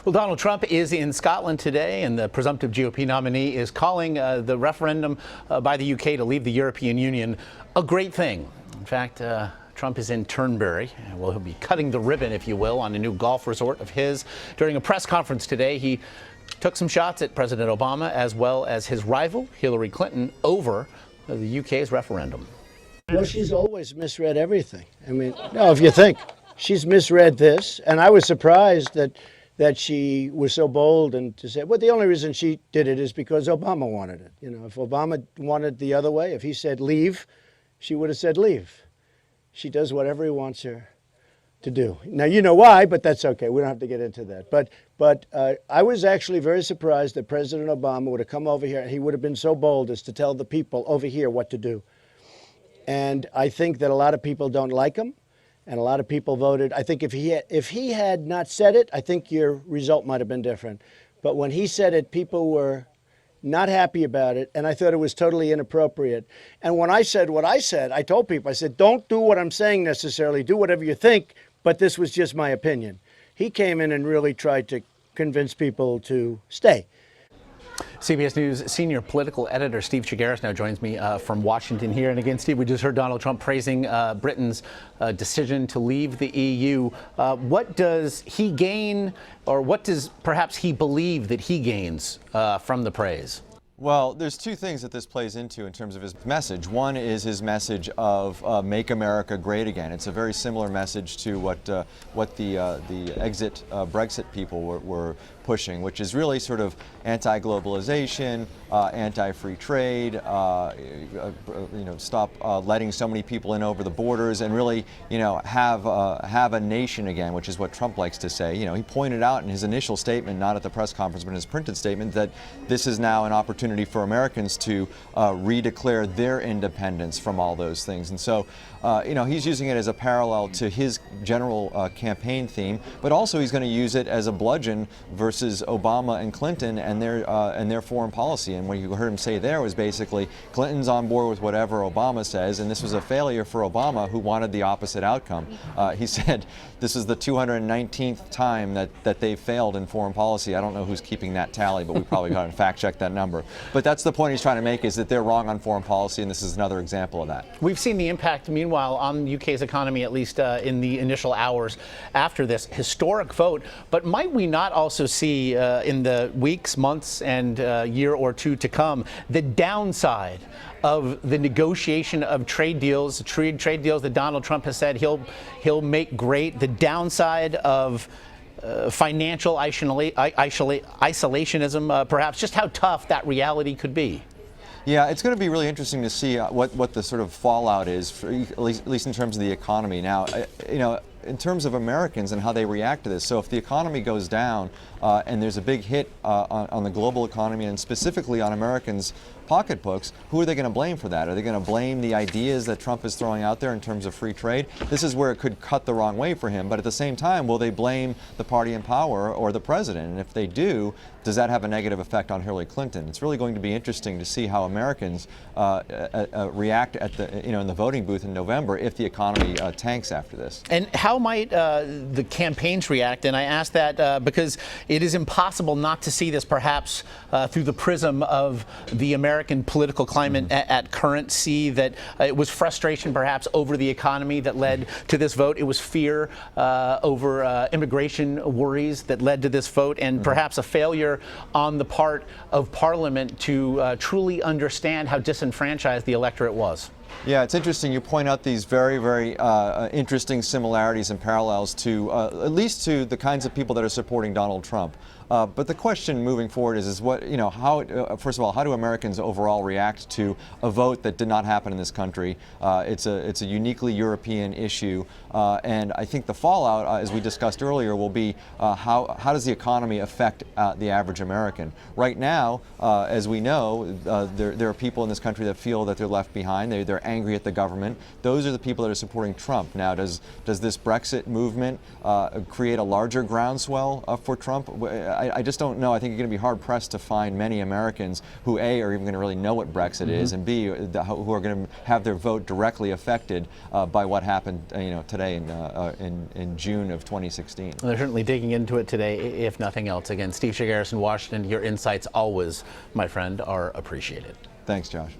Well, Donald Trump is in Scotland today, and the presumptive GOP nominee is calling the referendum by the UK to leave the European Union a great thing. In fact, Trump is in Turnberry. Well, he'll be cutting the ribbon, if you will, on a new golf resort of his. During a press conference today, he took some shots at President Obama as well as his rival, Hillary Clinton, over the UK's referendum. Well, she's always misread everything. I mean, no, if you think. She's misread this, and I was surprised that she was so bold and to say, well, the only reason she did it is because Obama wanted it. You know, if Obama wanted the other way, if he said leave, she would have said leave. She does whatever he wants her to do. Now, you know why, but that's okay. We don't have to get into that. But I was actually very surprised that President Obama would have come over here and he would have been so bold as to tell the people over here what to do. And I think that a lot of people don't like him. And a lot of people voted. I think if he had not said it, I think your result might have been different. But when he said it, people were not happy about it, and I thought it was totally inappropriate. And when I said what I said, I told people, I said, don't do what I'm saying necessarily. Do whatever you think, but this was just my opinion. He came in and really tried to convince people to stay. CBS News senior political editor Steve Chaggaris now joins me from Washington here. And again, Steve, we just heard Donald Trump praising Britain's decision to leave the EU. What does he gain, or what does perhaps he believe that he gains from the praise? Well, there's two things that this plays into in terms of his message. One is his message of "Make America Great Again." It's a very similar message to what the exit Brexit people were pushing, which is really sort of anti-globalization, anti-free trade, stop letting so many people in over the borders, and really, have a nation again, which is what Trump likes to say. He pointed out in his initial statement, not at the press conference, but in his printed statement, that this is now an opportunity for Americans to redeclare their independence from all those things. And so, he's using it as a parallel to his general campaign theme, but also he's going to use it as a bludgeon versus Obama and Clinton and their foreign policy. And what you heard him say there was basically Clinton's on board with whatever Obama says, and this was a failure for Obama, who wanted the opposite outcome. He said this is the 219th time that they've failed in foreign policy. I don't know who's keeping that tally, but we probably got to fact check that number. But that's the point he's trying to make, is that they're wrong on foreign policy, and this is another example of that. We've seen the impact, meanwhile, on the UK's economy, at least in the initial hours after this historic vote. But might we not also see in the weeks, months, and year or two to come, the downside of the negotiation of trade deals that Donald Trump has said he'll make great, the downside of financial isolationism, perhaps, just how tough that reality could be? Yeah, it's going to be really interesting to see what the sort of fallout is, for, at least in terms of the economy. Now, in terms of Americans and how they react to this. So if the economy goes down and there's a big hit on the global economy and specifically on Americans' pocketbooks, who are they going to blame for that? Are they going to blame the ideas that Trump is throwing out there in terms of free trade? This is where it could cut the wrong way for him. But at the same time, will they blame the party in power or the president? And if they do, does that have a negative effect on Hillary Clinton? It's really going to be interesting to see how Americans react at in the voting booth in November if the economy tanks after this. And how might the campaigns react? And I ask that because it is impossible not to see this perhaps through the prism of the American political climate at current. See that it was frustration perhaps over the economy that led to this vote. It was fear over immigration worries that led to this vote, and perhaps a failure on the part of Parliament to truly understand how disenfranchised the electorate was. Yeah, it's interesting. You point out these very, very interesting similarities and parallels to, at least to the kinds of people that are supporting Donald Trump. But the question moving forward is what, how, first of all, how do Americans overall react to a vote that did not happen in this country? It's a uniquely European issue. And I think the fallout, as we discussed earlier, will be how does the economy affect the average American? Right now, as we know, there are people in this country that feel that they're left behind. They're they're angry at the government. Those are the people that are supporting Trump. Now, does this Brexit movement create a larger groundswell for Trump? I just don't know. I think you're going to be hard-pressed to find many Americans who, A, are even going to really know what Brexit is, and B, who are going to have their vote directly affected by what happened today in June of 2016. They're certainly digging into it today, if nothing else. Again, Steve Chaggaris in Washington, your insights always, my friend, are appreciated. Thanks, Josh.